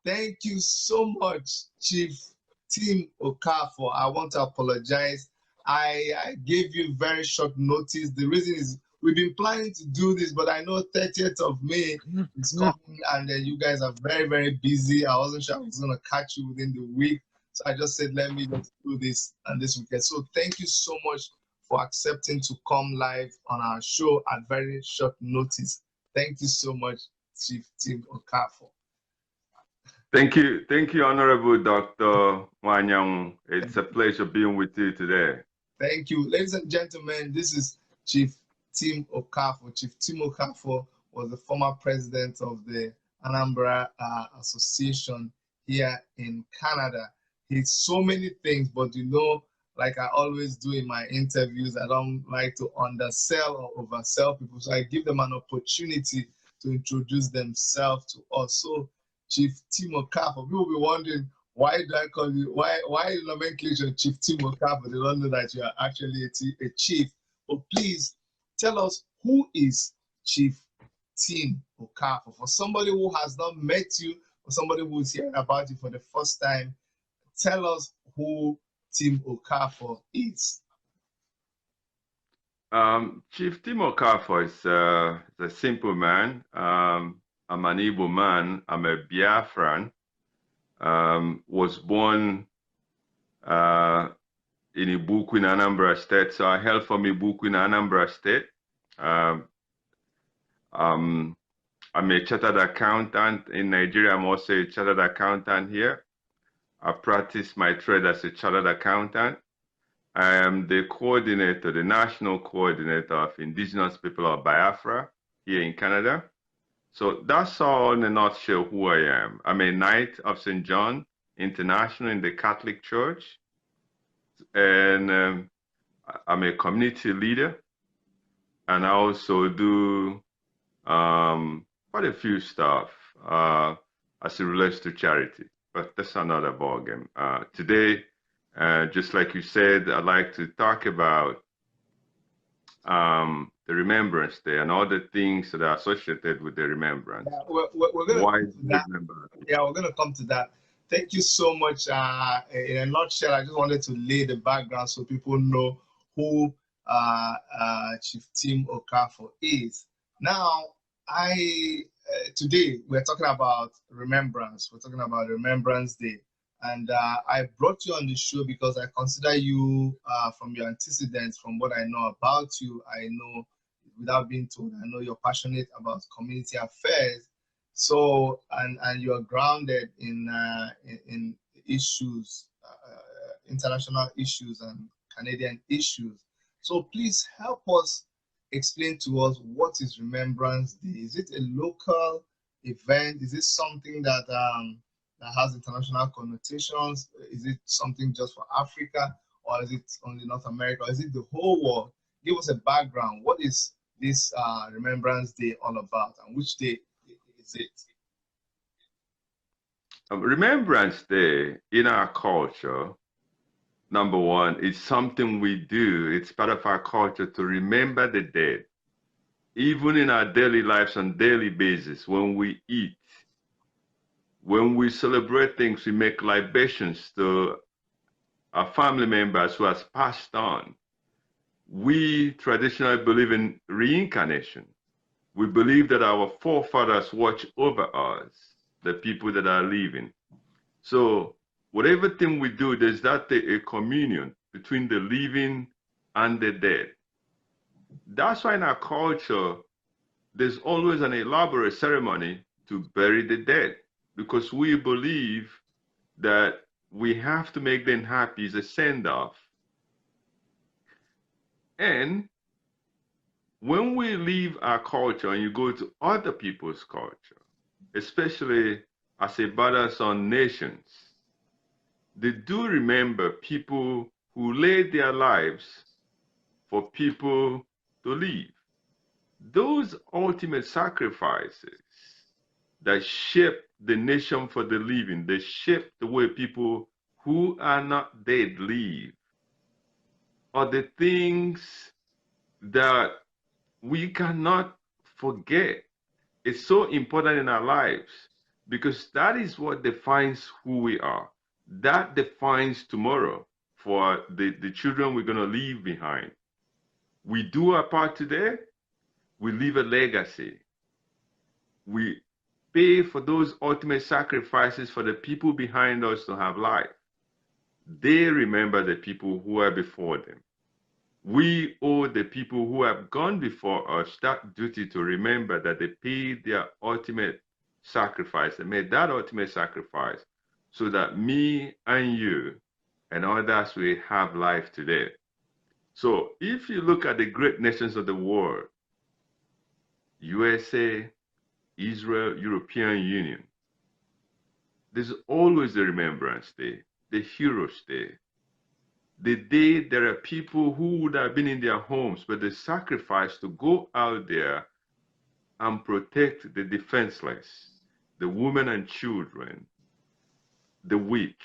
Thank you so much, Chief Tim Okafor. I want to apologize. I gave you very short notice. The reason is we've been planning to do this, but I know 30th of May is coming, and you guys are very, very busy. I wasn't sure I was going to catch you within the week. So I just said, let me just do this and this weekend. So thank you so much for accepting to come live on our show at very short notice. Thank you so much, Chief Tim Okafor. Thank you, Honorable Dr. Wanyang. It's a pleasure being with you today. Thank you. Ladies and gentlemen, this is Chief Tim Okafor. Chief Tim Okafor was the former president of the Anambra Association here in Canada. He's so many things, but you know, like I always do in my interviews, I don't like to undersell or oversell people. So I give them an opportunity to introduce themselves to us. So Chief Tim Okafor, people will be wondering, why do I call you, why nomenclature Chief Tim Okafor? They don't know that you are actually a chief. But please tell us, who is Chief Tim Okafor? For somebody who has not met you, or somebody who is hearing about you for the first time, tell us who Tim Okafor is. Chief Tim Okafor is a simple man. I'm an Igbo man. I'm a Biafran. Was born in Ibuku in Anambra State, so I hail from Ibuku in Anambra State. I'm a chartered accountant in Nigeria. I'm also a chartered accountant here. I practice my trade as a chartered accountant. I am the coordinator, the national coordinator of Indigenous people of Biafra here in Canada. So that's all in a nutshell who I am. I'm a Knight of St. John International in the Catholic Church. And I'm a community leader. And I also do quite a few stuff as it relates to charity. But that's another ballgame. Today, just like you said, I'd like to talk about the Remembrance Day and all the things that are associated with the Remembrance. Yeah, we're gonna Why come to that. Yeah, we're going to come to that. Thank you so much. In a nutshell, I just wanted to lay the background so people know who Chief Tim Okafor is. Now, today we're talking about Remembrance. We're talking about Remembrance Day. And I brought you on the show because I consider you, from your antecedents, from what I know about you, I know, without being told, I know you're passionate about community affairs. So, and you're grounded in issues, international issues and Canadian issues. So please help us explain to us, what is Remembrance Day? Is it a local event? Is it something that that has international connotations? Is it something just for Africa, or is it only North America? Or is it the whole world? Give us a background. What is this Remembrance Day all about, and which day is it? Remembrance Day in our culture, number one, is something we do. It's part of our culture to remember the dead. Even in our daily lives on daily basis, when we eat, when we celebrate things, we make libations to our family members who has passed on. We traditionally believe in reincarnation. We believe that our forefathers watch over us, the people that are living. So whatever thing we do, there's that a communion between the living and the dead. That's why in our culture, there's always an elaborate ceremony to bury the dead, because we believe that we have to make them happy as a send-off. And when we leave our culture and you go to other people's culture, especially as it borders on nations, they do remember people who laid their lives for people to live. Those ultimate sacrifices that shape the nation for the living, they shape the way people who are not dead live, are the things that we cannot forget. It's so important in our lives because that is what defines who we are. That defines tomorrow for the children we're going to leave behind. We do our part today, we leave a legacy. We pay for those ultimate sacrifices for the people behind us to have life. They remember the people who are before them. We owe the people who have gone before us that duty to remember that they paid their ultimate sacrifice and made that ultimate sacrifice so that me and you and others will have life today. So if you look at the great nations of the world, USA, Israel, European Union, there's always the Remembrance Day, the Heroes Day, the day there are people who would have been in their homes, but they sacrificed to go out there and protect the defenseless, the women and children, the weak,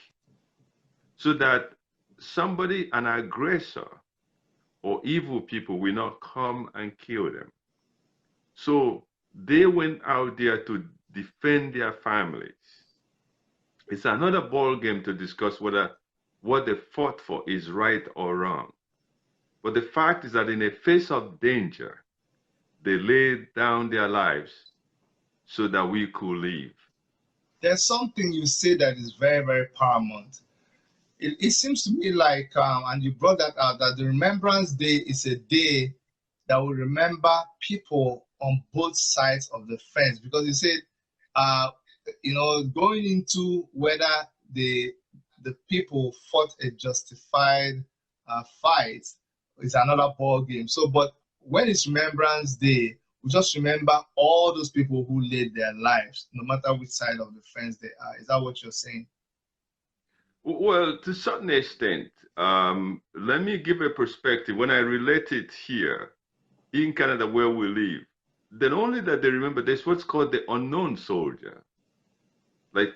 so that somebody, an aggressor or evil people, will not come and kill them. So they went out there to defend their families. It's another ball game to discuss whether what they fought for is right or wrong. But the fact is that in the face of danger, they laid down their lives so that we could live. There's something you say that is very, very paramount. It seems to me like, and you brought that out, that the Remembrance Day is a day that will remember people on both sides of the fence, because you said, going into whether the people fought a justified fight is another ball game. So, but when it's Remembrance Day, we just remember all those people who laid their lives, no matter which side of the fence they are. Is that what you're saying? Well, to a certain extent, let me give a perspective. When I relate it here in Canada where we live, then only that they remember there's what's called the unknown soldier. Like,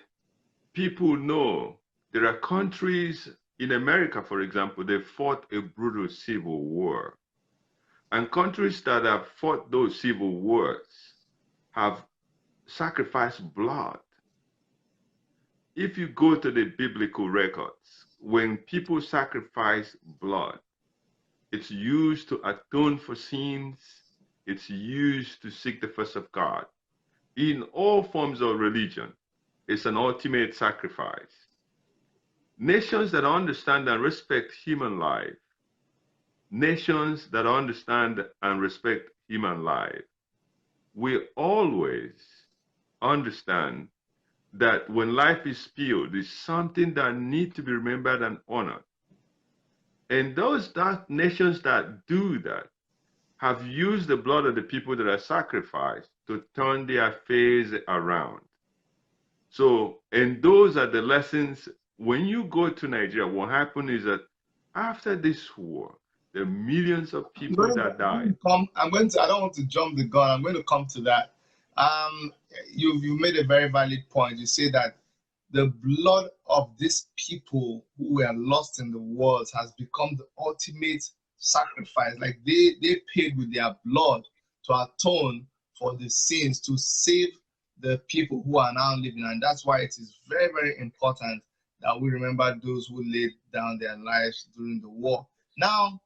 people know there are countries in America, for example, they fought a brutal civil war. And countries that have fought those civil wars have sacrificed blood. If you go to the biblical records, when people sacrifice blood, it's used to atone for sins, it's used to seek the face of God. In all forms of religion, it's an ultimate sacrifice. Nations that understand and respect human life, nations that understand and respect human life, will always understand that when life is spilled, it's something that needs to be remembered and honored. And those nations that do that have used the blood of the people that are sacrificed to turn their affairs around. So, and those are the lessons. When you go to Nigeria, what happened is that after this war, there are millions of people that died. I don't want to jump the gun. I'm going to come to that. You made a very valid point. You say that the blood of these people who were lost in the wars has become the ultimate sacrifice. Like they paid with their blood to atone for the sins, to save the people who are now living. And that's why it is very, very important that we remember those who laid down their lives during the war. Now,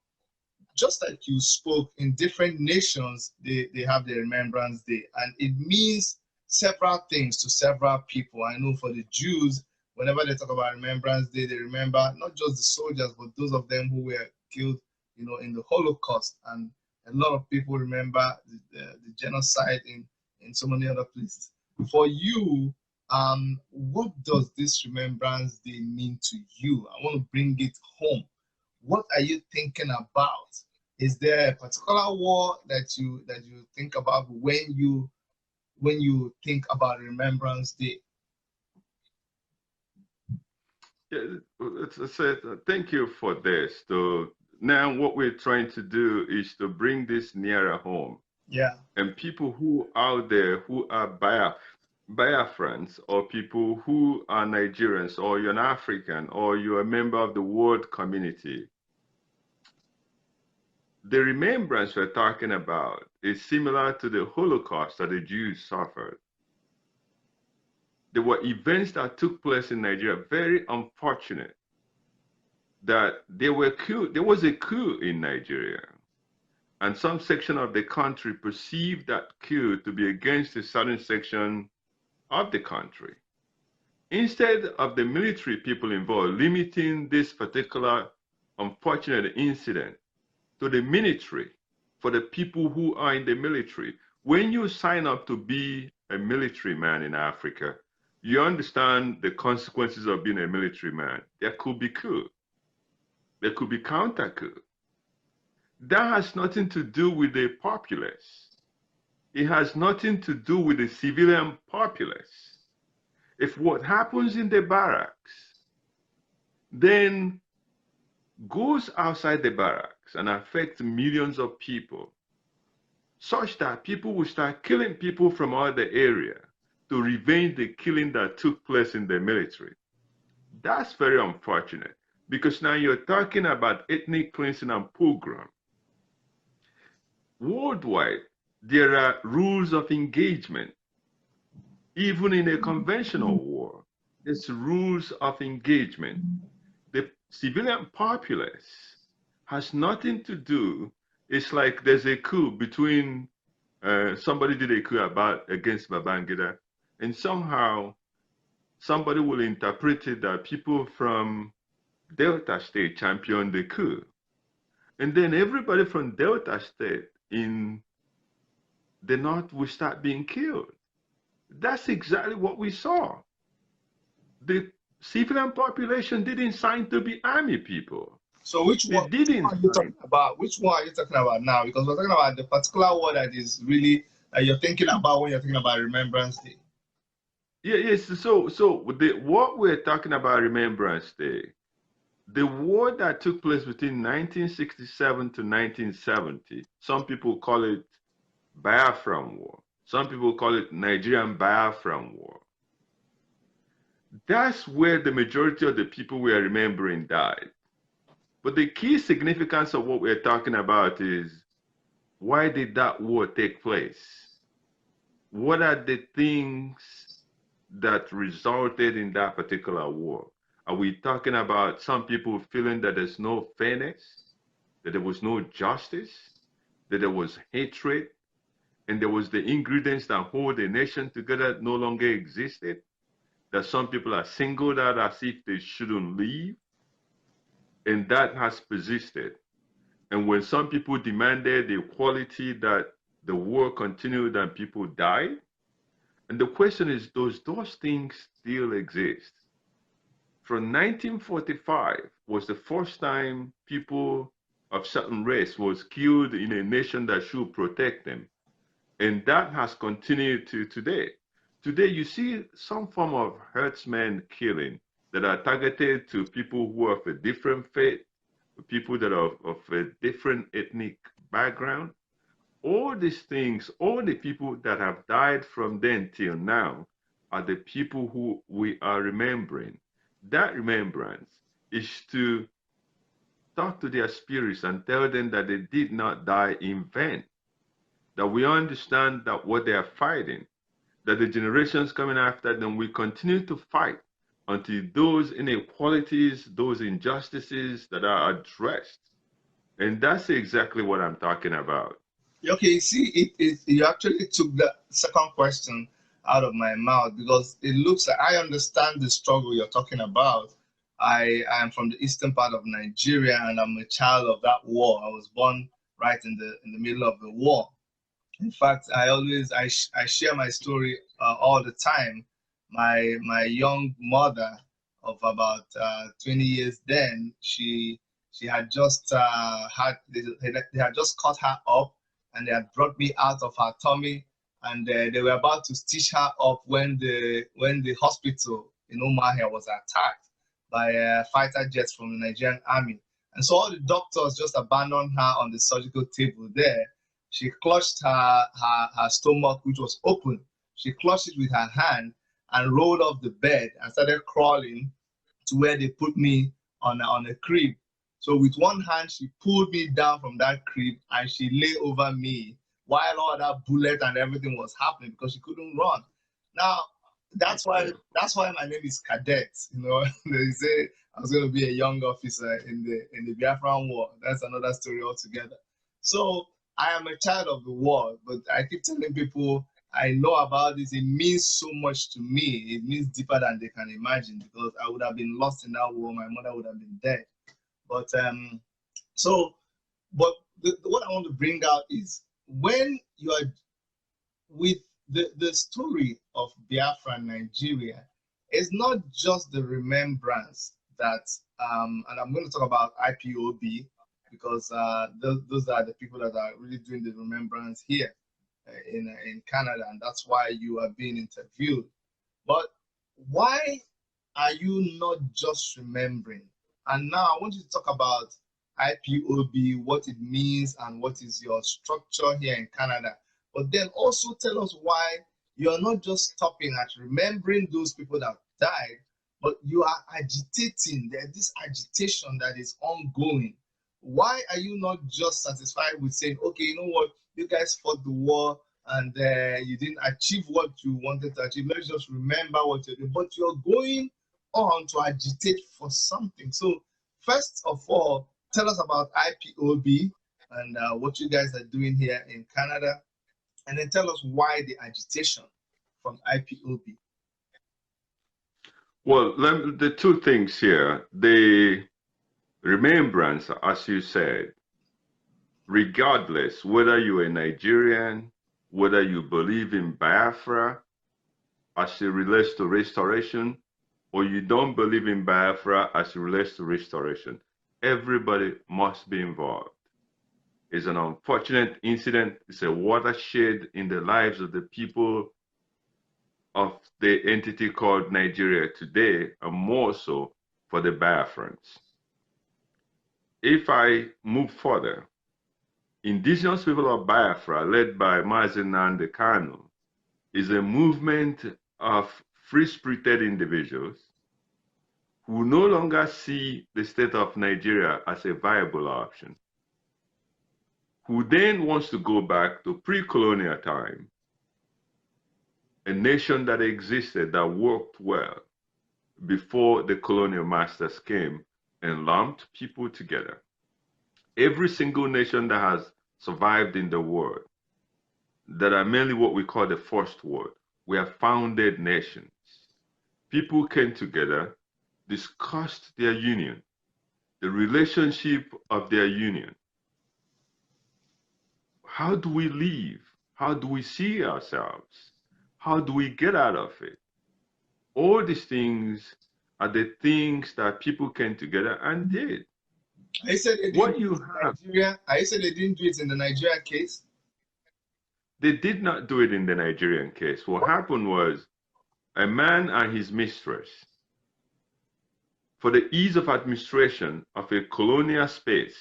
just like you spoke, in different nations, they have their Remembrance Day, and it means several things to several people. I know for the Jews, whenever they talk about Remembrance Day, they remember not just the soldiers, but those of them who were killed, in the Holocaust. And a lot of people remember the genocide in so many other places. For you, what does this Remembrance Day mean to you? I want to bring it home. What are you thinking about? Is there a particular war that you think about when you think about Remembrance Day? Yeah, thank you for this. So now what we're trying to do is to bring this nearer home. Yeah. And people who out there who are Biafrans, or people who are Nigerians, or you're an African, or you're a member of the world community, the remembrance we're talking about is similar to the Holocaust that the Jews suffered. there were events that took place in Nigeria, very unfortunate, that there was a coup in Nigeria. And some section of the country perceived that coup to be against a certain section of the country. Instead of the military people involved limiting this particular unfortunate incident to the military, for the people who are in the military, when you sign up to be a military man in Africa, you understand the consequences of being a military man. There could be coup. There could be counter coup. That has nothing to do with the populace. It has nothing to do with the civilian populace. If what happens in the barracks then goes outside the barracks and affects millions of people, such that people will start killing people from other area to revenge the killing that took place in the military, that's very unfortunate, because now you're talking about ethnic cleansing and pogrom. Worldwide, there are rules of engagement. Even in a conventional war, there's rules of engagement. The civilian populace has nothing to do. It's like there's a coup between, somebody did a coup against Babangida, and somehow somebody will interpret it that people from Delta State championed the coup. And then everybody from Delta State in the North will start being killed. That's exactly what we saw. The civilian population didn't sign to be army people. So which one are you talking about? Which one are you talking about now? Because we're talking about the particular one that is really you're thinking about when you're thinking about Remembrance Day. Yeah, yes. So what we're talking about Remembrance Day, the war that took place between 1967 to 1970, some people call it Biafran War. Some people call it Nigerian Biafran War. That's where the majority of the people we are remembering died. But the key significance of what we're talking about is, why did that war take place? What are the things that resulted in that particular war? Are we talking about some people feeling that there's no fairness, that there was no justice, that there was hatred, and there was the ingredients that hold a nation together no longer existed, that some people are singled out as if they shouldn't leave, and that has persisted. And when some people demanded the equality, that the war continued and people died. And the question is, does those things still exist? From 1945 was the first time people of certain race was killed in a nation that should protect them. And that has continued to today. Today, you see some form of herdsmen killing that are targeted to people who are of a different faith, people that are of a different ethnic background. All these things, all the people that have died from then till now are the people who we are remembering. That remembrance is to talk to their spirits and tell them that they did not die in vain, that we understand that what they are fighting, that the generations coming after them will continue to fight until those inequalities, those injustices that are addressed. And that's exactly what I'm talking about. Okay, you see, you actually took the second question out of my mouth, because it looks like I understand the struggle you're talking about. I am from the eastern part of Nigeria, and I'm a child of that war. I was born right in the middle of the war. In fact, I share my story all the time. My young mother of about 20 years then, she had just they had just cut her up, and they had brought me out of her tummy, and they were about to stitch her up when the hospital in Umahia was attacked by fighter jets from the Nigerian army. And so all the doctors just abandoned her on the surgical table there. She clutched her stomach, which was open. She clutched it with her hand and rolled off the bed and started crawling to where they put me on a crib. So with one hand, she pulled me down from that crib and she lay over me while all that bullet and everything was happening, because she couldn't run. Now, that's why my name is Cadet. You know, they say I was going to be a young officer in the Biafran War. That's another story altogether. So I am a child of the war, but I keep telling people I know about this. It means so much to me. It means deeper than they can imagine, because I would have been lost in that war. My mother would have been dead. But so, but what I want to bring out is when you are with the story of Biafra Nigeria, it's not just the remembrance that, and I'm going to talk about IPOB, because those are the people that are really doing the remembrance here in Canada, and that's why you are being interviewed. But why are you not just remembering? And now I want you to talk about IPOB, what it means, and what is your structure here in Canada. But then also tell us why you are not just stopping at remembering those people that died, but you are agitating. There's this agitation that is ongoing. Why are you not just satisfied with saying, okay, you know what, you guys fought the war and you didn't achieve what you wanted to achieve. Let's just remember what you're doing. But you're going on to agitate for something. So first of all, tell us about IPOB and what you guys are doing here in Canada. And then tell us why the agitation from IPOB. Well, the two things here, the remembrance, as you said, regardless whether you're a Nigerian, whether you believe in Biafra as it relates to restoration, or you don't believe in Biafra as it relates to restoration, everybody must be involved. It's an unfortunate incident. It's a watershed in the lives of the people of the entity called Nigeria today, and more so for the Biafrans. If I move further, indigenous people of Biafra, led by Mazi Nnamdi Kanu, is a movement of free-spirited individuals who no longer see the state of Nigeria as a viable option, who then wants to go back to pre-colonial time, a nation that existed, that worked well before the colonial masters came and lumped people together. Every single nation that has survived in the world, that are mainly what we call the first world, we are founded nations. People came together, discussed their union, the relationship of their union. How do we live? How do we see ourselves? How do we get out of it? All these things are the things that people came together and did. I said they didn't do it in Nigeria. I said they didn't do it in the Nigeria case. They did not do it in the Nigerian case. What happened was a man and his mistress, for the ease of administration of a colonial space,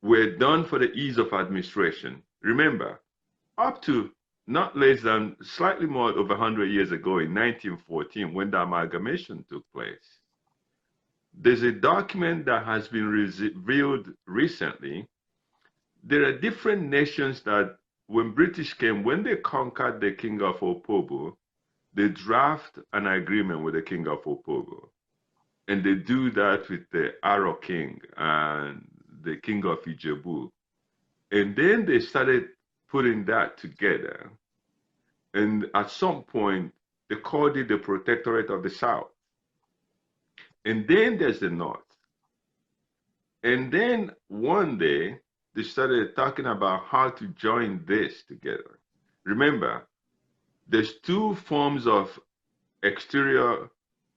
were done for the ease of administration. Remember, up to not less than slightly more over 100 years ago in 1914, when the amalgamation took place, there's a document that has been revealed recently. There are different nations that when British came, when they conquered the king of Opobo, they draft an agreement with the king of Opobo. And they do that with the Aro king and the king of Ijebu. And then they started putting that together. And at some point, they called it the Protectorate of the South. And then there's the North. And then one day, they started talking about how to join this together. Remember, there's two forms of exterior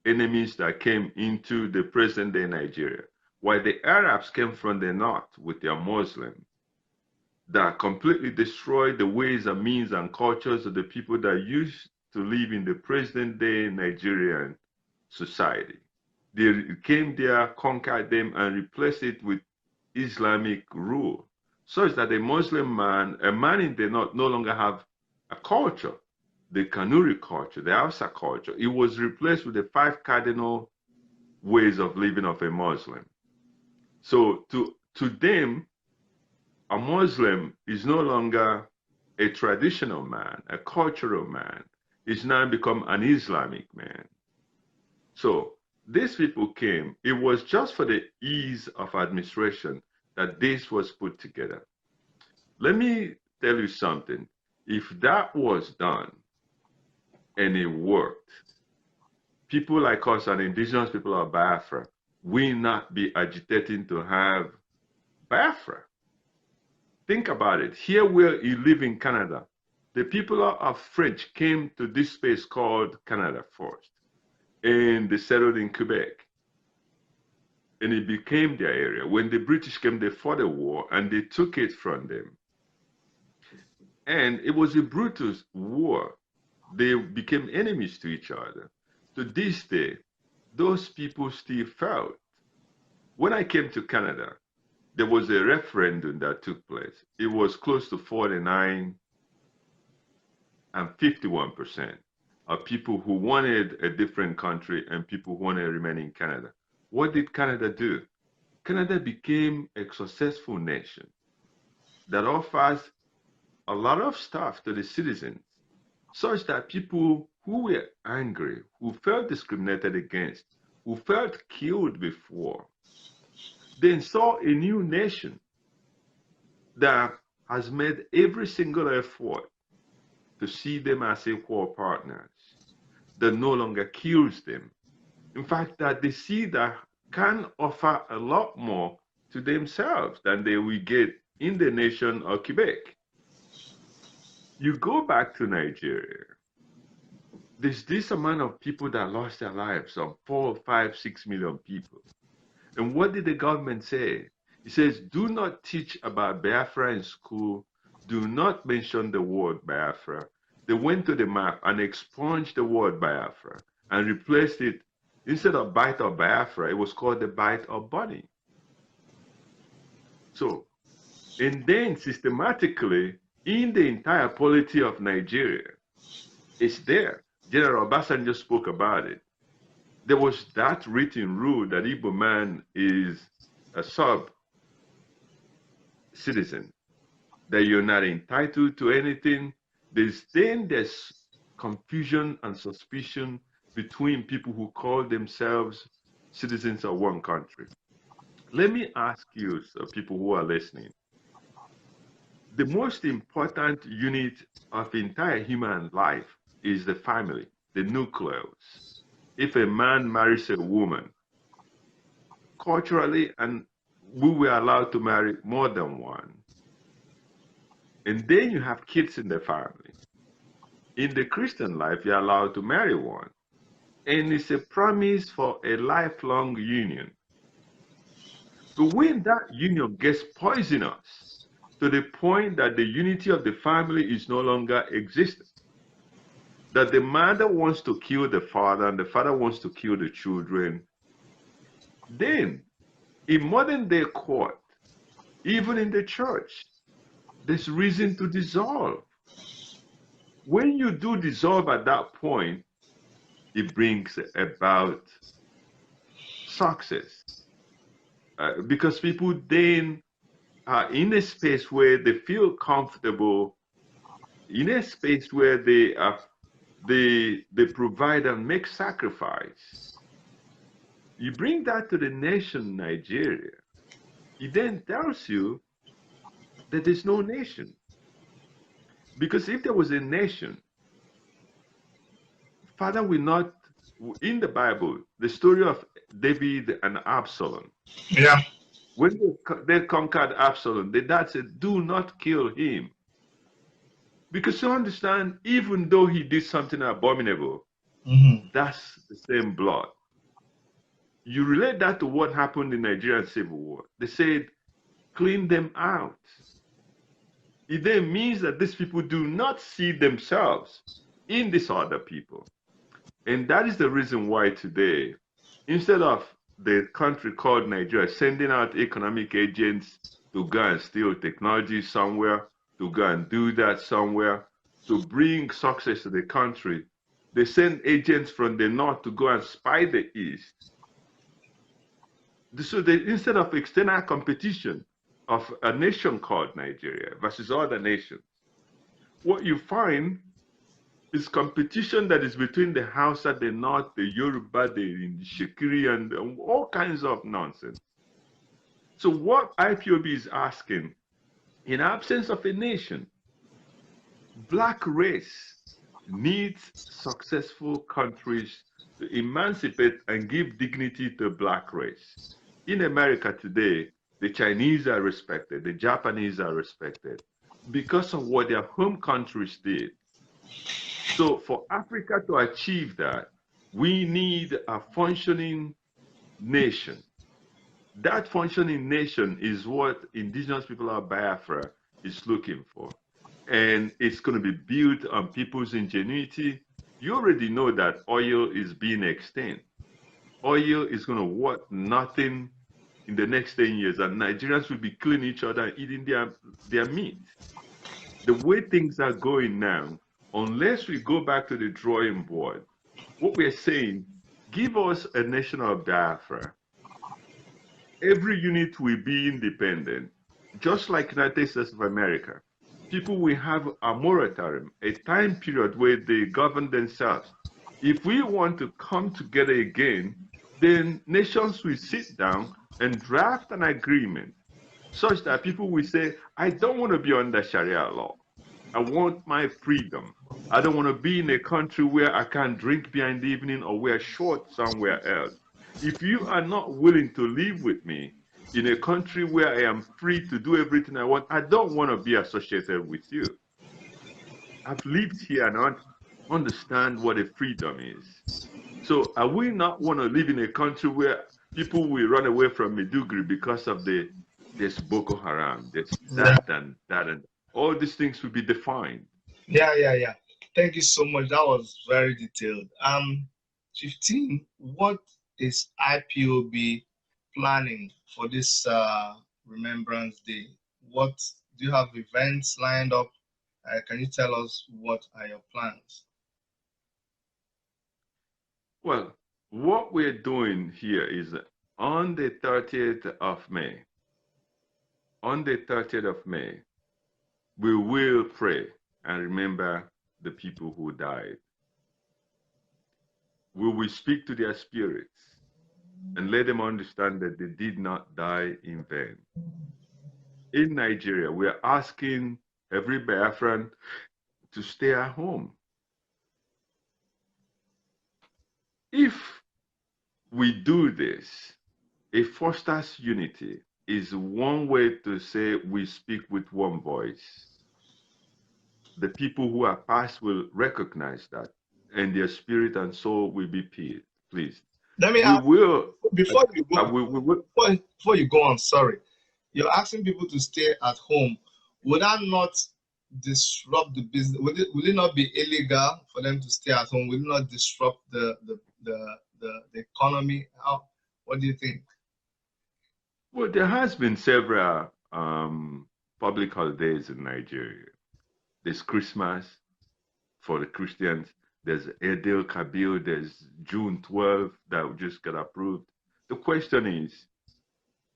enemies that came into the present day Nigeria. While the Arabs came from the north with their Muslims, that completely destroyed the ways and means and cultures of the people that used to live in the present day Nigerian society. They came there, conquered them, and replaced it with Islamic rule, such that a Muslim man, a man in the north, no longer have a culture, the Kanuri culture, the Hausa culture. It was replaced with the 5 cardinal ways of living of a Muslim. So to them, a Muslim is no longer a traditional man, a cultural man. It's now become an Islamic man. So these people came. It was just for the ease of administration that this was put together. Let me tell you something. If that was done and it worked, people like us and indigenous people of Biafra will not be agitating to have Biafra. Think about it. Here where you live in Canada, the people of French came to this space called Canada first, and they settled in Quebec, and it became their area. When the British came, they fought a war, and they took it from them. And it was a brutal war. They became enemies to each other. To this day, those people still felt. When I came to Canada, there was a referendum that took place. It was close to 49 and 51% of people who wanted a different country and people who wanted to remain in Canada. What did Canada do? Canada became a successful nation that offers a lot of stuff to the citizens, such that people who were angry, who felt discriminated against, who felt killed before, then saw a new nation that has made every single effort to see them as equal partners, that no longer kills them. In fact, that they see that can offer a lot more to themselves than they will get in the nation of Quebec. You go back to Nigeria, there's this amount of people that lost their lives, some 4, 5, 6 million people. And what did the government say? It says, do not teach about Biafra in school. Do not mention the word Biafra. They went to the map and expunged the word Biafra and replaced it. Instead of Bite of Biafra, it was called the Bite of Bunny. So, and then systematically, in the entire polity of Nigeria, it's there. General Obasanjo spoke about it. There was that written rule that Igbo man is a sub-citizen, that you're not entitled to anything. There's confusion and suspicion between people who call themselves citizens of one country. Let me ask you, so people who are listening, the most important unit of entire human life is the family, the nucleus. If a man marries a woman, culturally, and we were allowed to marry more than one, and then you have kids in the family. In the Christian life, you're allowed to marry one, and it's a promise for a lifelong union. But when that union gets poisonous to the point that the unity of the family is no longer existent, that the mother wants to kill the father and the father wants to kill the children, then in modern day court, even in the church, there's reason to dissolve. When you do dissolve at that point, it brings about success. Because people then are in a space where they feel comfortable, in a space where they provide and make sacrifice. You bring that to the nation Nigeria, it then tells you that there's no nation. Because if there was a nation, Father will not, in the Bible, the story of David and Absalom. Yeah. When they conquered Absalom, the dad said, do not kill him. Because you understand, even though he did something abominable, that's the same blood. You relate that to what happened in the Nigerian Civil War. They said, clean them out. It then means that these people do not see themselves in these other people. And that is the reason why today, instead of the country called Nigeria sending out economic agents to go and steal technology somewhere, to go and do that somewhere, to bring success to the country, they send agents from the north to go and spy the east. So instead of external competition of a nation called Nigeria versus other nations, what you find It's competition that is between the Hausa, the North, the Yoruba, the Shekiri, and all kinds of nonsense. So what IPOB is asking, in absence of a nation, Black race needs successful countries to emancipate and give dignity to Black race. In America today, the Chinese are respected, the Japanese are respected because of what their home countries did. So for Africa to achieve that, we need a functioning nation. That functioning nation is what indigenous people of Biafra is looking for. And it's going to be built on people's ingenuity. You already know that oil is being extinct. Oil is going to worth nothing in the next 10 years, and Nigerians will be killing each other and eating their meat. The way things are going now, unless we go back to the drawing board, what we're saying, give us a nation of Biafra. Every unit will be independent, just like United States of America. People will have a moratorium, a time period where they govern themselves. If we want to come together again, then nations will sit down and draft an agreement such that people will say, I don't want to be under Sharia law. I want my freedom. I don't want to be in a country where I can't drink beer in the evening or wear shorts somewhere else. If you are not willing to live with me in a country where I am free to do everything I want, I don't want to be associated with you. I've lived here and I understand what a freedom is. So are we not want to live in a country where people will run away from Maiduguri because of there's Boko Haram, there's that and that, and all these things will be defined. Yeah. Thank you so much. That was very detailed. 15, what is IPOB planning for this Remembrance Day? What do you have events lined up? Can you tell us what are your plans? Well, what we're doing here is on the 30th of May, we will pray and remember the people who died. We will speak to their spirits and let them understand that they did not die in vain. In Nigeria, we are asking every Biafran to stay at home. If we do this, it fosters unity. Is one way to say we speak with one voice. The people who are past will recognize that, and their spirit and soul will be pleased. Let me ask, before you go on, sorry. You're asking people to stay at home. Would that not disrupt the business? Would it not be illegal for them to stay at home? Would it not disrupt the economy? What do you think? Well, there has been several public holidays in Nigeria. There's Christmas for the Christians. There's Eid al-Kabir. There's June 12th that just got approved. The question is,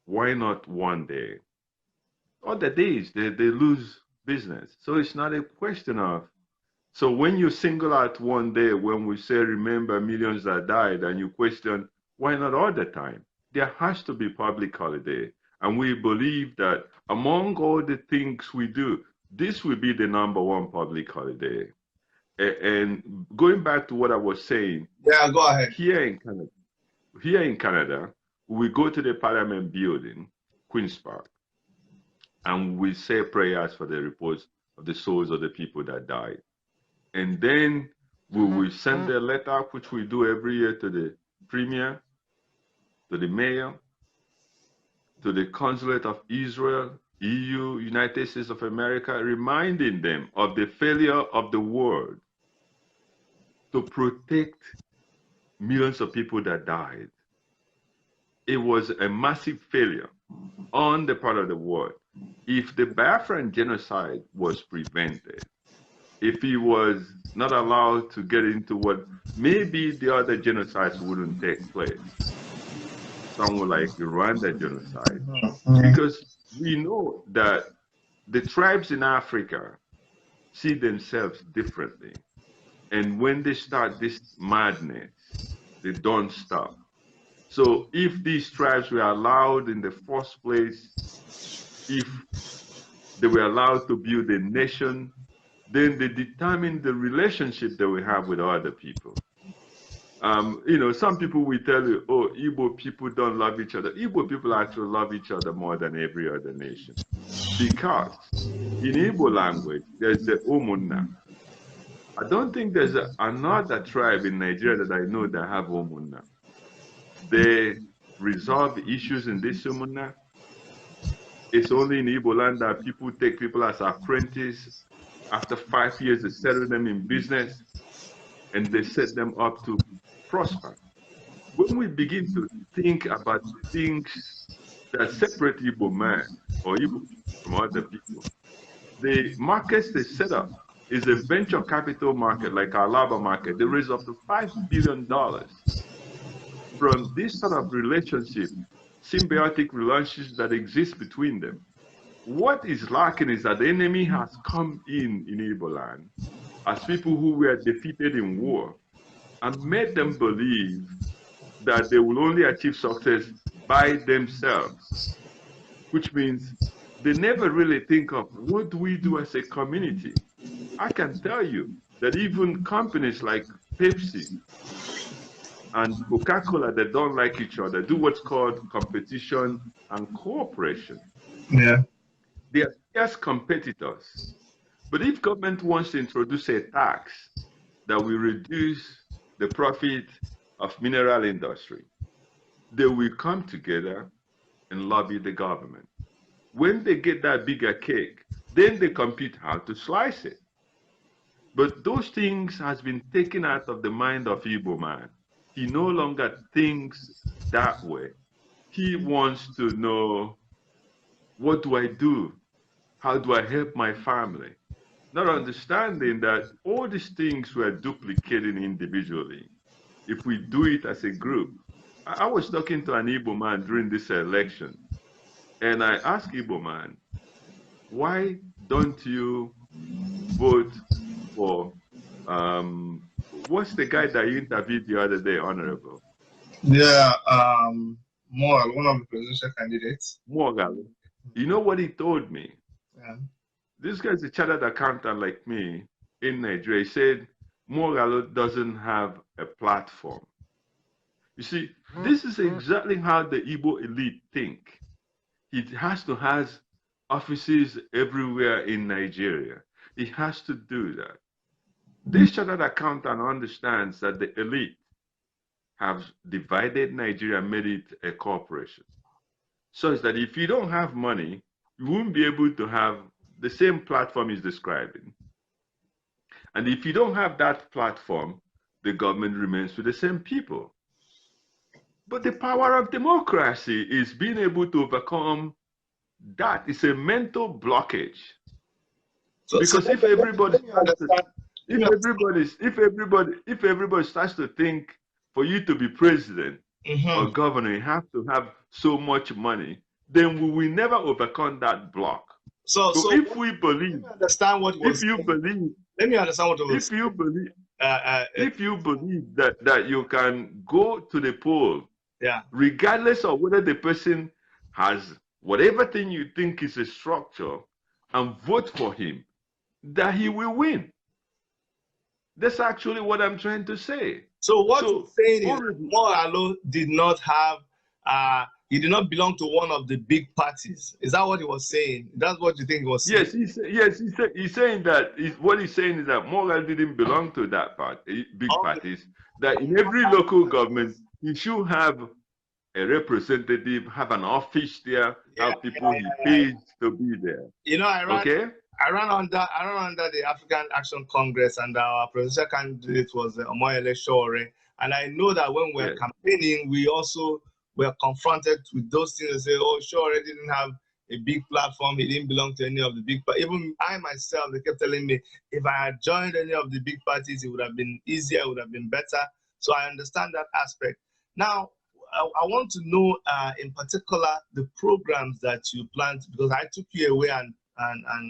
why not one day? Other days, they lose business. So it's not a question of, so when you single out one day, when we say remember millions that died, and you question, why not all the time? There has to be public holiday. And we believe that among all the things we do, this will be the #1 public holiday. And going back to what I was saying, yeah, go ahead. Here in Canada, we go to the Parliament building, Queen's Park, and we say prayers for the repose of the souls of the people that died. And then we will send a letter, which we do every year, to the Premier, to the Mayor, to the Consulate of Israel, EU, United States of America, reminding them of the failure of the world to protect millions of people that died. It was a massive failure on the part of the world. If the Biafran genocide was prevented, if he was not allowed to get into what, maybe the other genocides wouldn't take place. Somewhere like the Rwanda genocide. Because we know that the tribes in Africa see themselves differently. And when they start this madness, they don't stop. So if these tribes were allowed in the first place, if they were allowed to build a nation, then they determine the relationship that we have with other people. You know, some people will tell you, oh, Igbo people don't love each other. Igbo people actually love each other more than every other nation. Because in Igbo language, there's the Umunna. I don't think there's another tribe in Nigeria that I know that have Umunna. They resolve issues in this Umunna. It's only in Igbo land that people take people as apprentices. After 5 years, they settle them in business and they set them up to prosper. When we begin to think about things that separate Igbo man or Igbo from other people, the markets they set up is a venture capital market like our labor market. They raise up to $5 billion from this sort of relationship, symbiotic relationships that exist between them. What is lacking is that the enemy has come in Igbo land as people who were defeated in war and made them believe that they will only achieve success by themselves, which means they never really think of what do we do as a community. I can tell you that even companies like Pepsi and Coca-Cola that don't like each other do what's called competition and cooperation. Yeah. They are fierce competitors. But if government wants to introduce a tax that will reduce the profit of mineral industry, they will come together and lobby the government. When they get that bigger cake, then they compete how to slice it. But those things has been taken out of the mind of Igbo man. He no longer thinks that way. He wants to know, what do I do? How do I help my family? Not understanding that all these things we're duplicating individually. If we do it as a group. I was talking to an Igbo man during this election, and I asked Igbo man, why don't you vote for, what's the guy that you interviewed the other day, Honorable? Yeah, Moral, one of the presidential candidates. Morgal. You know what he told me? Yeah. This guy's a chartered accountant like me in Nigeria. He said Moralo doesn't have a platform. You see, this is exactly how the Igbo elite think. It has to have offices everywhere in Nigeria. It has to do that. This chartered accountant understands that the elite have divided Nigeria and made it a corporation. Such that if you don't have money, you won't be able to have the same platform he's describing. And if you don't have that platform, the government remains with the same people. But the power of democracy is being able to overcome that. It's a mental blockage. Because if everybody starts to think for you to be president or governor, you have to have so much money, then we will never overcome that block. So if we believe, let me understand what was. If you believe that you can go to the poll, yeah, regardless of whether the person has whatever thing you think is a structure, and vote for him, that he will win. That's actually what I'm trying to say. So what you're saying is Moralo did not have, he did not belong to one of the big parties. Is that what he was saying? That's what you think he was saying? Yes, he's saying that, what he's saying is that Moralo didn't belong to that party, big parties, that in every local government, he should have a representative, have an office there, have people he pays to be there. You know, I ran under the African Action Congress, and our presidential candidate was Omoyele Shore. And I know that when we were campaigning, we also were confronted with those things and say, oh, Shore didn't have a big platform, he didn't belong to any of the big parties. Even I myself, they kept telling me, if I had joined any of the big parties, it would have been easier, it would have been better. So I understand that aspect. Now, I want to know in particular the programs that you planned, because I took you away and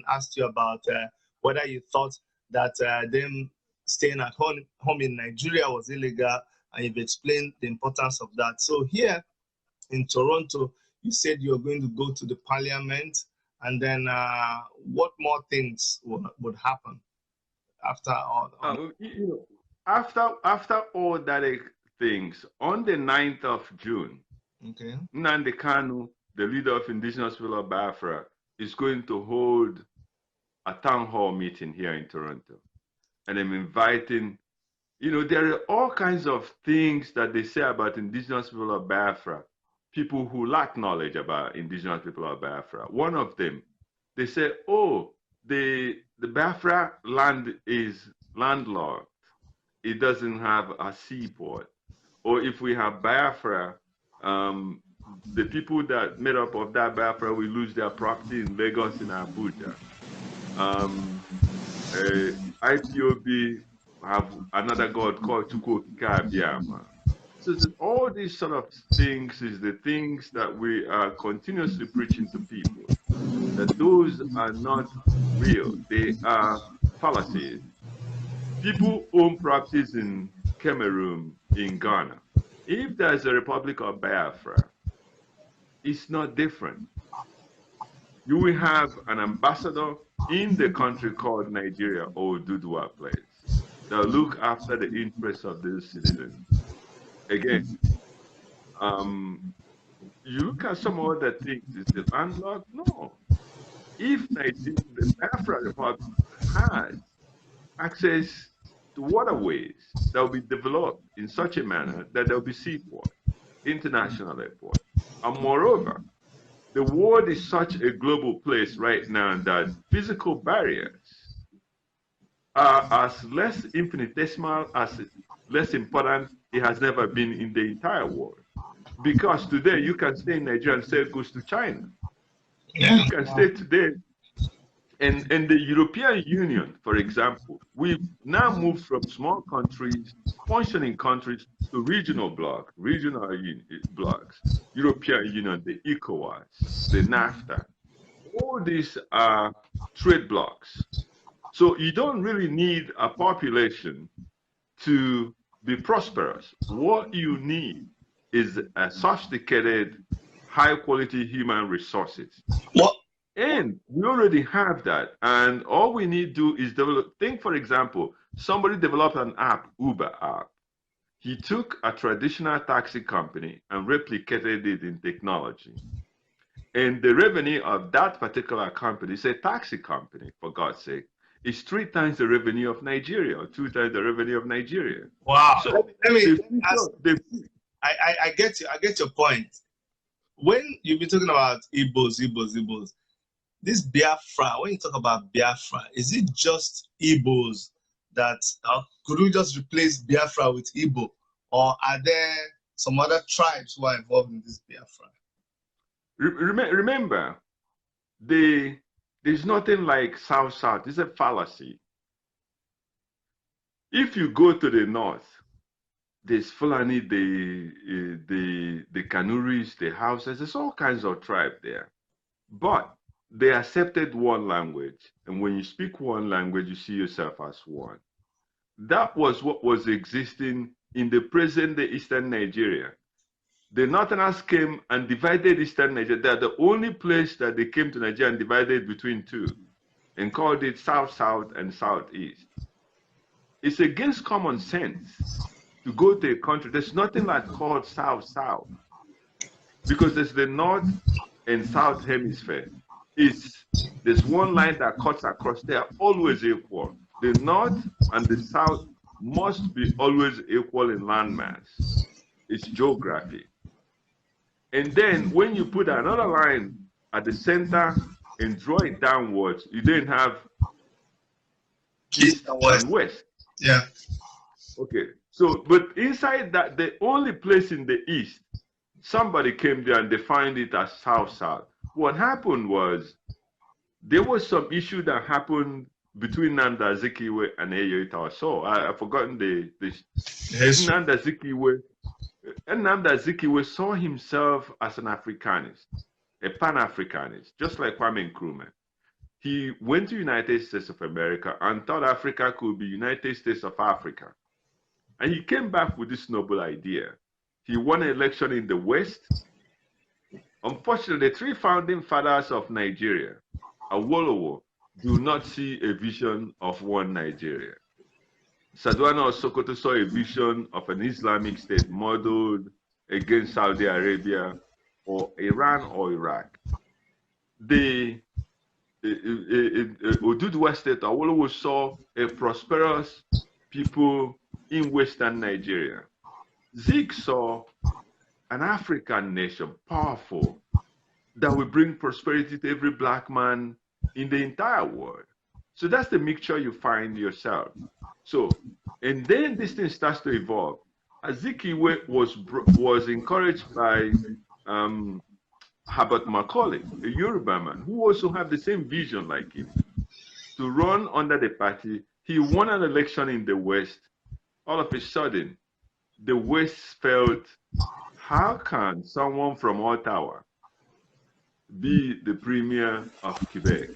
asked you about whether you thought that them staying at home in Nigeria was illegal, and you've explained the importance of that. So here in Toronto, you said you're going to go to the parliament, and then what more things would happen after all? After all that things, on the 9th of June, okay, Nnamdi Kanu, the leader of indigenous people of Biafra, is going to hold a town hall meeting here in Toronto. And I'm inviting, there are all kinds of things that they say about indigenous people of Biafra, people who lack knowledge about indigenous people of Biafra. One of them, they say, oh, the Biafra land is landlocked. It doesn't have a seaport. Or if we have Biafra, the people that made up of that Biafra will lose their property in Lagos and Abuja. IPOB have another god called Biafra. So all these sort of things is the things that we are continuously preaching to people, that those are not real. They are fallacies. People own properties in Cameroon, in Ghana. If there's a Republic of Biafra, it's not different. You will have an ambassador in the country called Nigeria or Dudua place that will look after the interests of those citizens. Again, you look at some other things, is it landlocked? No. If Nigeria, the Biafra Republic has access to waterways that will be developed in such a manner that there will be seaport, international airport. And moreover, the world is such a global place right now that physical barriers are as less infinitesimal, as less important it has never been in the entire world. Because today you can stay in Nigeria and sell goods to China. Yeah. You can stay today. And the European Union, for example, we've now moved from small countries, functioning countries, to regional blocks, European Union, the ECOWAS, the NAFTA. All these are trade blocks. So you don't really need a population to be prosperous. What you need is a sophisticated, high-quality human resources. What? And we already have that. And all we need to do is develop. Think, for example, somebody developed an app, Uber app. He took a traditional taxi company and replicated it in technology. And the revenue of that particular company, is a taxi company, for God's sake, is 3 times the revenue of Nigeria, or 2 times the revenue of Nigeria. Wow. So let me ask, I get you. I get your point. When you've been talking about Igbos, this Biafra, when you talk about Biafra, is it just Igbos that, could we just replace Biafra with Igbo? Or are there some other tribes who are involved in this Biafra? Remember, there's nothing like South-South. It's a fallacy. If you go to the north, there's Fulani, the Kanuris, the Hausas, there's all kinds of tribes there. But they accepted one language. And when you speak one language, you see yourself as one. That was what was existing in the present-day Eastern Nigeria. The Northerners came and divided Eastern Nigeria. They're the only place that they came to Nigeria and divided between two and called it South-South and Southeast. It's against common sense to go to a country. There's nothing like called South-South because there's the North and South Hemisphere. There's one line that cuts across. They are always equal. The North and the South must be always equal in landmass. It's geography. And then when you put another line at the center and draw it downwards, you then have east and west. Yeah. Okay. So, but inside that, the only place in the east, somebody came there and defined it as South-South. What happened was there was some issue that happened between Nnamdi Azikiwe and Eyo Itawaso. I've forgotten the Nnamdi Azikiwe. And Nnamdi Azikiwe saw himself as an Africanist, a Pan-Africanist, just like Kwame Nkrumah. he went to United States of America and thought Africa could be United States of Africa. And he came back with this noble idea. He won an election in the West. Unfortunately, the three founding fathers of Nigeria, Awolowo, do not see a vision of one Nigeria. Sadwana of Sokoto saw a vision of an Islamic state modeled against Saudi Arabia or Iran or Iraq. The Oduduwa state, Awolowo saw a prosperous people in Western Nigeria. Zik saw an African nation, powerful, that will bring prosperity to every black man in the entire world. So that's the mixture you find yourself. So, and then this thing starts to evolve. Azikiwe was encouraged by Herbert Macaulay, a Yoruba man, who also had the same vision like him, to run under the party. He won an election in the West. All of a sudden, the West felt, how can someone from Ottawa be the premier of Quebec?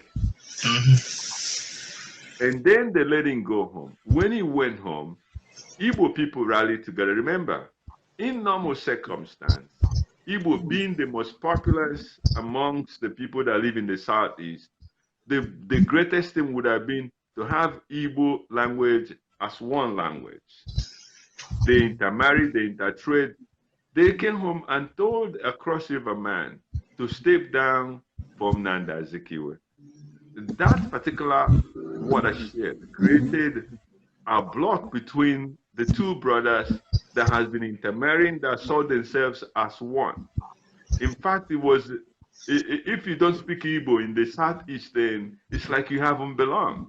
And then they let him go home. When he went home, Igbo people rallied together. Remember, in normal circumstance, Igbo being the most populous amongst the people that live in the Southeast, the greatest thing would have been to have Igbo language as one language. They intermarried, they intertrade. They came home and told a Cross River man to step down from Nanda Azikiwe. That particular watershed created a block between the two brothers that has been intermarrying, that saw themselves as one. In fact, it was, if you don't speak Igbo in the Southeast, then it's like you haven't belonged.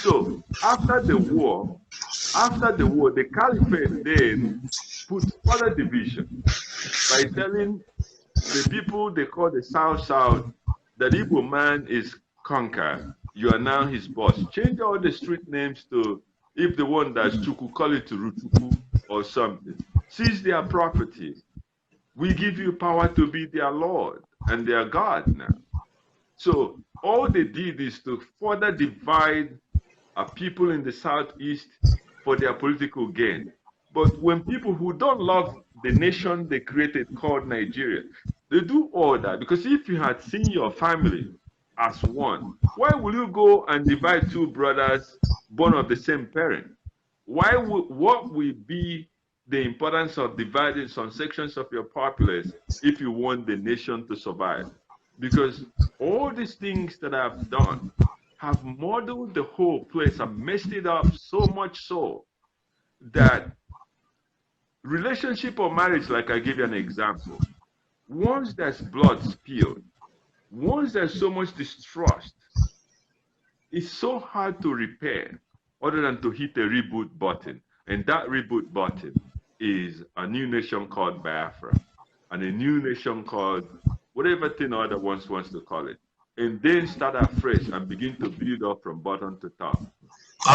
So after the war, the caliphate then put further division by telling the people they call the South that Igbo man is conquered. You are now his boss. Change all the street names to, if the one that's Chuku, call it to Ruchuku or something. Seize their property. We give you power to be their Lord and their God now. So all they did is to further divide people in the Southeast for their political gain. But when people who don't love the nation they created called Nigeria, they do all that, because if you had seen your family as one, why will you go and divide two brothers born of the same parent? What will be the importance of dividing some sections of your populace if you want the nation to survive? Because all these things that I've done have modeled the whole place and messed it up so much so that relationship or marriage, like I give you an example, once there's blood spilled, once there's so much distrust, it's so hard to repair other than to hit a reboot button. And that reboot button is a new nation called Biafra and a new nation called whatever thing other wants to call it. And then start afresh and begin to build up from bottom to top.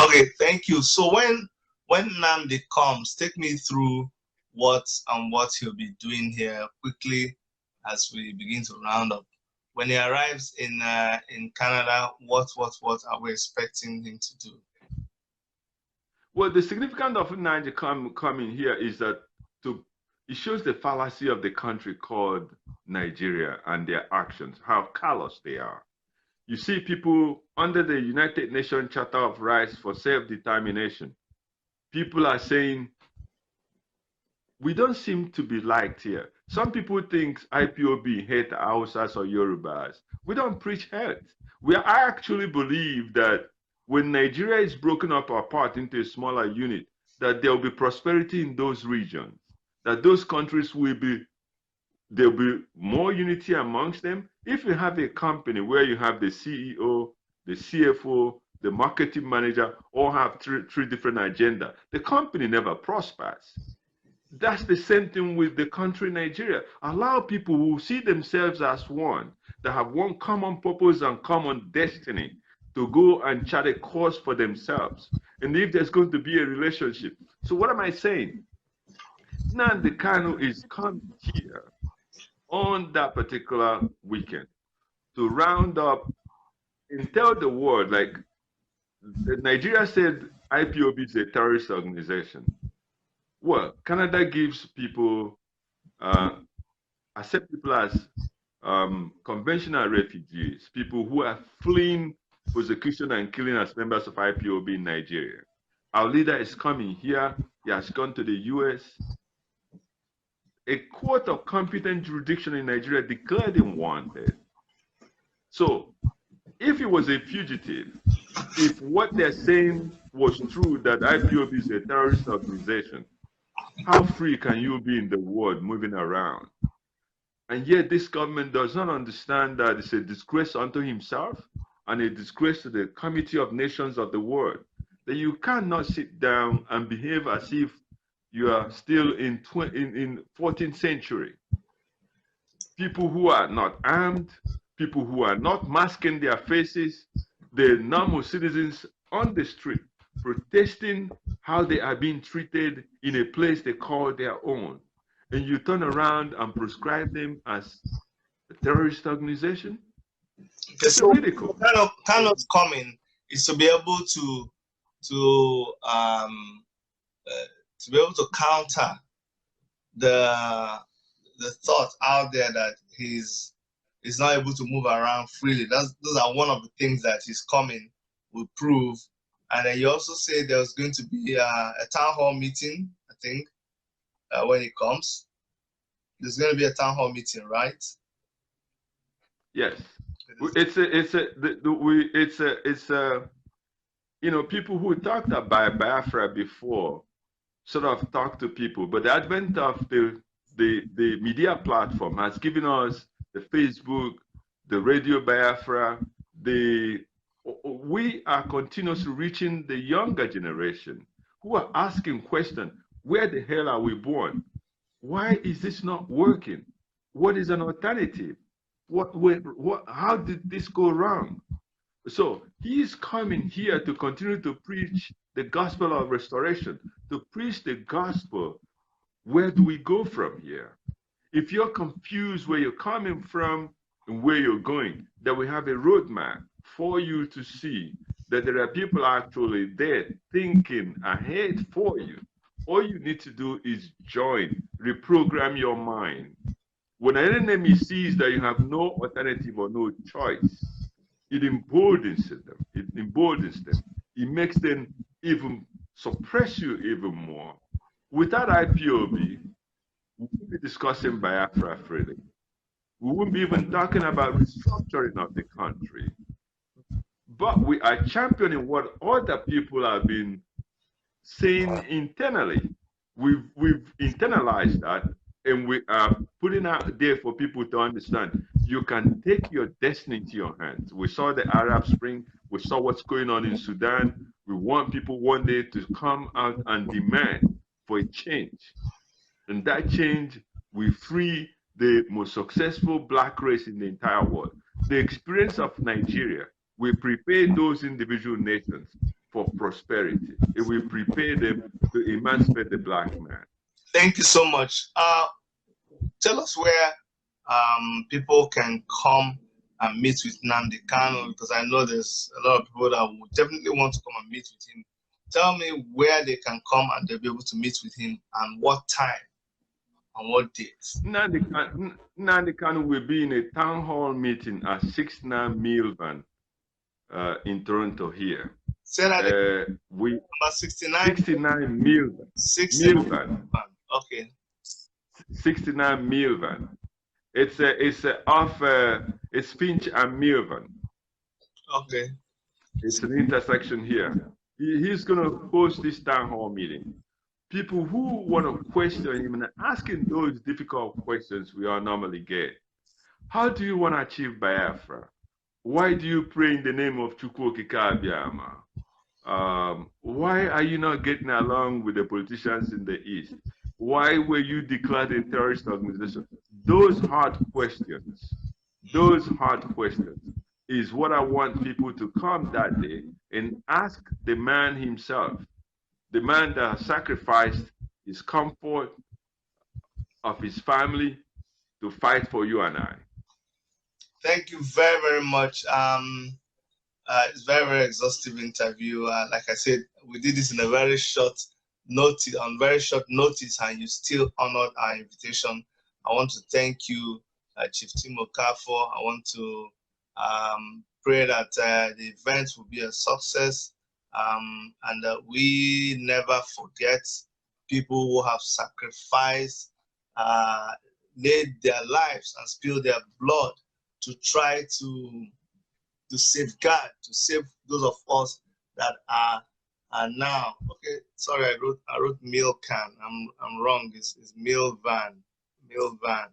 Okay, thank you. So when Nnamdi comes, take me through what he'll be doing here quickly as we begin to round up. When he arrives in Canada, what are we expecting him to do? Well, the significance of Nnamdi coming here is that it shows the fallacy of the country called Nigeria and their actions, how callous they are. You see people under the United Nations Charter of Rights for Self-Determination. People are saying, we don't seem to be liked here. Some people think IPOB hate Hausas or Yorubas. We don't preach hate. I actually believe that when Nigeria is broken up apart into a smaller unit, that there will be prosperity in those regions, that those countries there'll be more unity amongst them. If you have a company where you have the CEO, the CFO, the marketing manager, all have three different agendas, the company never prospers. That's the same thing with the country Nigeria. Allow people who see themselves as one, that have one common purpose and common destiny, to go and chart a course for themselves. And if there's going to be a relationship. So what am I saying? Nnamdi Kanu is come here on that particular weekend to round up and tell the world, like Nigeria said IPOB is a terrorist organization. Well, Canada gives people, accept people as conventional refugees, people who are fleeing persecution and killing as members of IPOB in Nigeria. Our leader is coming here. He has gone to the US. A court of competent jurisdiction in Nigeria declared him wanted. So if he was a fugitive, if what they're saying was true, that IPOB is a terrorist organization, how free can you be in the world moving around? And yet this government does not understand that it's a disgrace unto himself and a disgrace to the Committee of Nations of the world, that you cannot sit down and behave as if you are still in 14th century. People who are not armed, people who are not masking their faces, the normal citizens on the street protesting how they are being treated in a place they call their own. And you turn around and prescribe them as a terrorist organization? Okay, so kind of coming is to be able to be able to counter the thought out there that he's not able to move around freely. Those are one of the things that his coming will prove. And then you also say there's going to be a town hall meeting, I think, when it comes. There's going to be a town hall meeting, right? Yes. It's you know, people who talked about Biafra before sort of talk to people, but the advent of the media platform has given us the Facebook, the Radio Biafra, we are continuously reaching the younger generation who are asking questions. Where the hell are we born? Why is this not working? What is an alternative? How did this go wrong? So he is coming here to continue to preach the gospel of restoration, to preach the gospel. Where do we go from here? If you're confused where you're coming from and where you're going, that we have a roadmap for you to see that there are people actually there thinking ahead for you. All you need to do is join, reprogram your mind. When an enemy sees that you have no alternative or no choice, it emboldens them. It emboldens them. It makes them even suppress you even more. Without IPOB, we wouldn't be discussing Biafra freely. We wouldn't be even talking about restructuring of the country. But we are championing what other people have been saying internally. We've internalized that, and we are putting out there for people to understand you can take your destiny into your hands. We saw the Arab Spring. We saw what's going on in Sudan. We want people one day to come out and demand for a change. And that change will free the most successful black race in the entire world. The experience of Nigeria will prepare those individual nations for prosperity. It will prepare them to emancipate the black man. Thank you so much. Tell us where people can come and meet with Nnamdi Kanu, because I know there's a lot of people that would definitely want to come and meet with him. Tell me where they can come and they'll be able to meet with him and what time and what dates. Nnamdi Kanu will be in a town hall meeting at 69 Milvan in Toronto here. Say that we number 69? 69 Milvan. 69. Milvan. Okay. 69 Milvan. It's off it's Finch and Milvan. Okay. It's an intersection here. He's going to host this town hall meeting. People who want to question him and asking those difficult questions we all normally get. How do you want to achieve Biafra? Why do you pray in the name of Chukwu Okike Abiama? Why are you not getting along with the politicians in the East? Why were you declared a terrorist organization? Those hard questions is what I want people to come that day and ask the man himself, the man that sacrificed his comfort of his family to fight for you and I. Thank you very, very much. It's very, very exhaustive interview. Like I said, we did this in a very short notice, on very short notice, and you still honored our invitation. I want to thank you, Chief Tim Okafor. I want to pray that the event will be a success, and that we never forget people who have sacrificed, laid their lives and spilled their blood to try to safeguard, to save those of us that are now. Okay, sorry, I wrote meal can. I'm wrong. It's meal van. Meal van.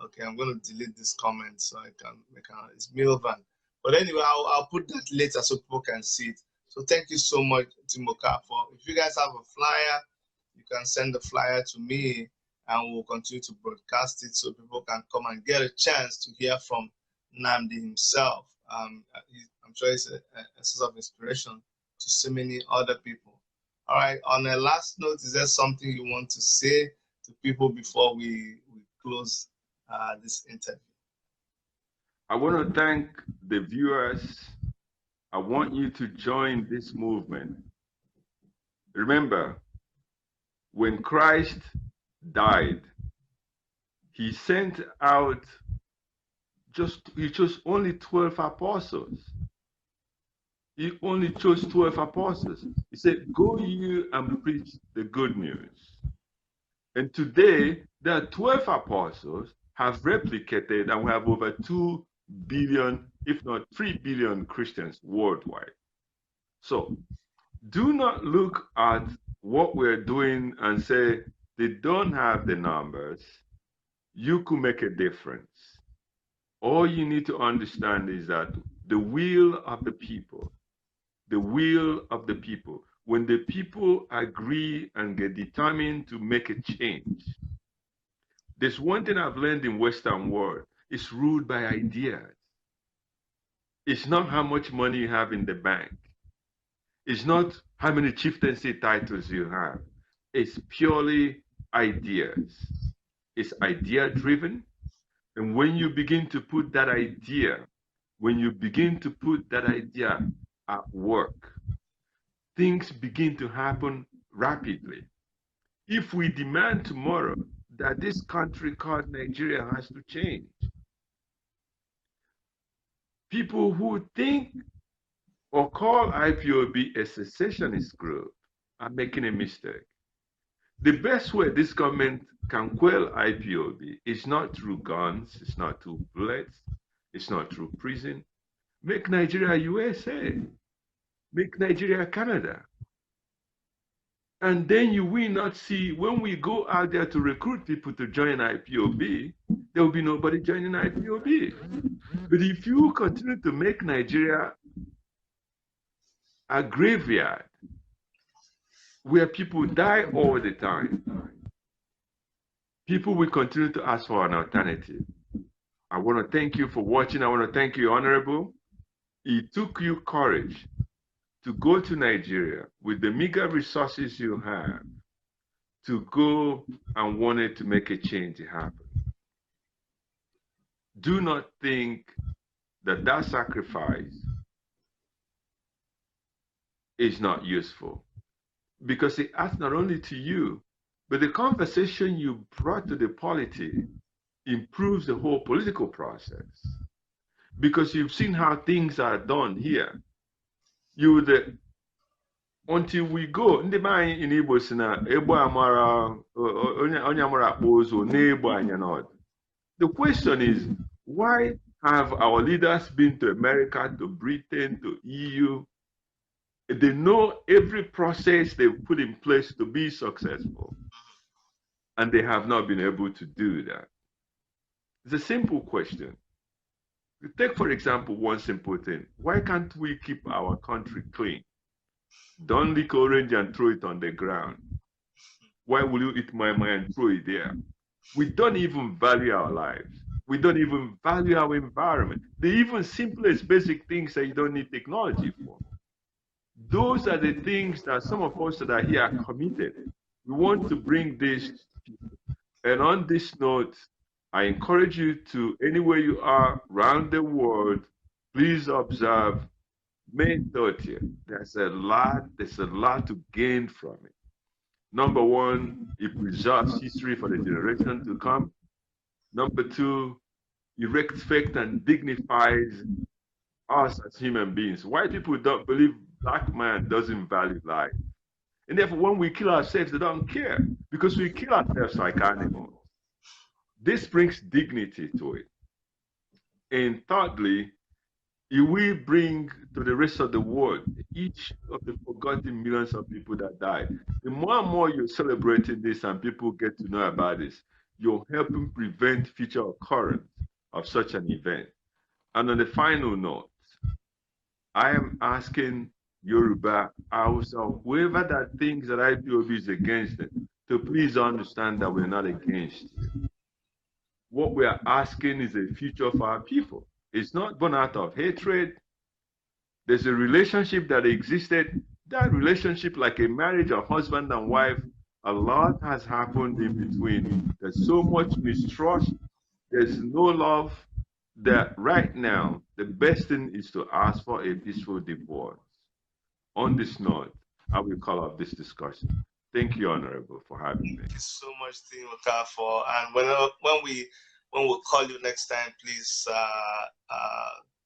Okay, I'm going to delete this comment so I can make it's meal van. But anyway, I'll put that later so people can see it. So thank you so much, Tim Okafor. If you guys have a flyer, you can send the flyer to me, and we'll continue to broadcast it so people can come and get a chance to hear from Nnamdi himself. I'm sure it's a source of inspiration to so many other people. All right, on a last note, is there something you want to say to people before we close this interview? I want to thank the viewers. I want you to join this movement. Remember, when Christ died, he sent out he chose only 12 apostles. He only chose 12 apostles. He said, go you and preach the good news. And today, there are 12 apostles have replicated, and we have over 2 billion, if not 3 billion Christians worldwide. So do not look at what we're doing and say, they don't have the numbers. You could make a difference. All you need to understand is that the will of the people, when the people agree and get determined to make a change, there's one thing I've learned in Western world, it's ruled by ideas. It's not how much money you have in the bank. It's not how many chieftaincy titles you have. It's purely ideas. It's idea driven. And when you begin to put that idea, at work, things begin to happen rapidly. If we demand tomorrow that this country called Nigeria has to change, people who think or call IPOB a secessionist group are making a mistake. The best way this government can quell IPOB is not through guns, it's not through bullets, it's not through prison. Make Nigeria USA, make Nigeria Canada. And then you will not see, when we go out there to recruit people to join IPOB, there will be nobody joining IPOB. But if you continue to make Nigeria a graveyard where people die all the time, people will continue to ask for an alternative. I want to thank you for watching. I want to thank you, Honorable. It took you courage to go to Nigeria with the meager resources you have to go and wanted to make a change happen. Do not think that that sacrifice is not useful, because it adds not only to you, but the conversation you brought to the polity improves the whole political process. Because you've seen how things are done here. You would, until we go, in Igbo sina Ebo amara onye amara akpozo n'Igbo anya n'ọdụ. The question is, why have our leaders been to America, to Britain, to EU? They know every process they've put in place to be successful, and they have not been able to do that. It's a simple question. You take, for example, one simple thing. Why can't we keep our country clean? Don't lick orange and throw it on the ground. Why will you eat my and throw it there? We don't even value our lives. We don't even value our environment. The even simplest basic things that you don't need technology for. Those are the things that some of us that are here are committed. We want to bring this to people. And on this note, I encourage you to, anywhere you are around the world, Please observe May 30th. There's a lot to gain from it. Number one, it preserves history for the generation to come. Number two, it respects and dignifies us as human beings. White people don't believe black man doesn't value life. And therefore, when we kill ourselves, they don't care because we kill ourselves like animals. This brings dignity to it. And thirdly, it will bring to the rest of the world each of the forgotten millions of people that died. The more and more you're celebrating this and people get to know about this, you're helping prevent future occurrence of such an event. And on the final note, I am asking Yoruba, Hausa, whoever that thinks that IPOB is against it, to please understand that we're not against you. What we are asking is a future for our people. It's not born out of hatred. There's a relationship that existed. That relationship, like a marriage of husband and wife, a lot has happened in between. There's so much mistrust. There's no love. That right now, the best thing is to ask for a peaceful divorce. On this note, I will call off this discussion. Thank you, Honorable, for having me. Thank you so much, Team Okafor. And when we call you next time, please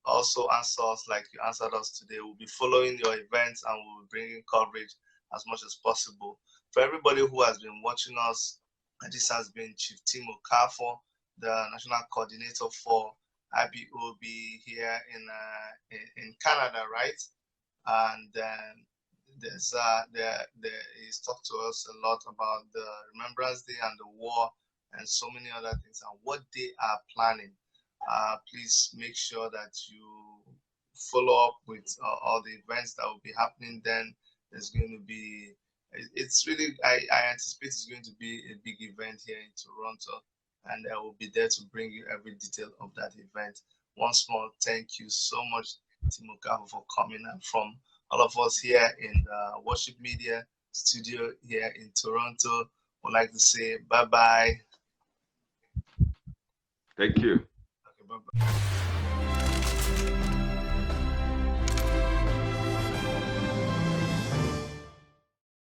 also answer us like you answered us today. We'll be following your events and we'll be bringing coverage as much as possible. For everybody who has been watching us, this has been Chief Tim Okafor, the National Coordinator for I.P.O.B here in Canada, right? And he's talked to us a lot about the Remembrance Day and the war and so many other things and what they are planning. Please make sure that you follow up with all the events that will be happening. Then there's going to be, it's really, I anticipate it's going to be a big event here in Toronto, and I will be there to bring you every detail of that event. Once more, thank you so much, Tim Okafor, for coming, and from all of us here in the Worship Media studio here in Toronto, would like to say bye-bye. Thank you. Okay, bye-bye.